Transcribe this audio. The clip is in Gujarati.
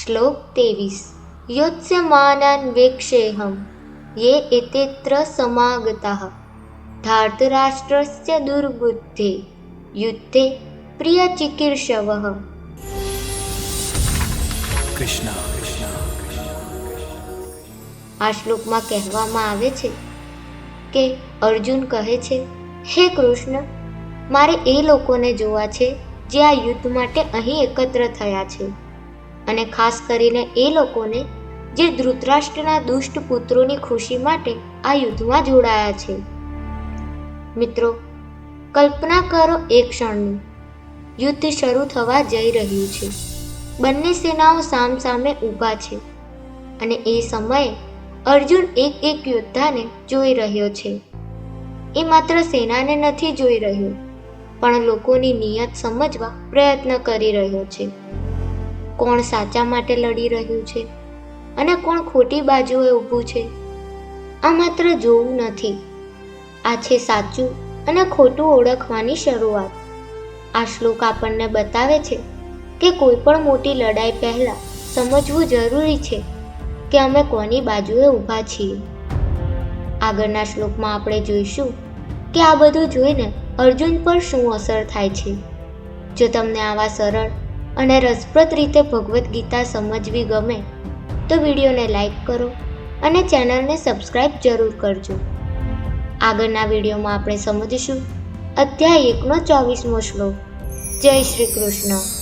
શ્લોક 23 યોત્સ્યમાનાન્વેક્ષેહં યે એતેત્ર સમાગતાઃ ધાર્તરાષ્ટ્રસ્ય દુર્બુદ્ધે યુદ્ધે પ્રિયચિકીર્ષવઃ। આ શ્લોકમાં કહેવામાં આવે છે કે અર્જુન કહે છે, હે કૃષ્ણ, મારે એ લોકોને જોવા છે જે આ યુદ્ધ માટે અહીં એકત્ર થયા છે, અને ખાસ કરીને એ લોકોને જે ધૃતરાષ્ટ્રના દુષ્ટ પુત્રોની ખુશી માટે આ યુદ્ધમાં જોડાયા છે। મિત્રો, કલ્પના કરો એક ક્ષણની, યુદ્ધ શરૂ થવા જઈ રહ્યું છે, બંને સેનાઓ સામસામે ઊભા છે, અને એ સમયે અર્જુન એક યોદ્ધાને જોઈ રહ્યો છે। એ માત્ર સેનાને નથી જોઈ રહ્યો, પણ લોકોની નિયત સમજવા પ્રયત્ન કરી રહ્યો છે। કોણ સાચા માટે લડી રહ્યું છે અને કોણ ખોટી બાજુએ ઊભું છે, આ માત્ર જોવું નથી, આ છે સાચું અને ખોટું ઓળખવાની શરૂઆત। આ શ્લોક આપણને બતાવે છે કે કોઈ પણ મોટી લડાઈ પહેલા સમજવું જરૂરી છે કે અમે કોની બાજુએ ઊભા છીએ। આગળના શ્લોકમાં આપણે જોઈશું કે આ બધું જોઈને અર્જુન પર શું અસર થાય છે। જો તમને આવા સરળ અને રસપ્રદ રીતે ભગવદ્ ગીતા સમજવી ગમે તો વિડીયોને લાઈક કરો અને ચેનલને સબસ્ક્રાઈબ જરૂર કરજો। આગળના વિડીયોમાં આપણે સમજીશું અધ્યાય 1નો 24મો શ્લોક। જય શ્રી કૃષ્ણ।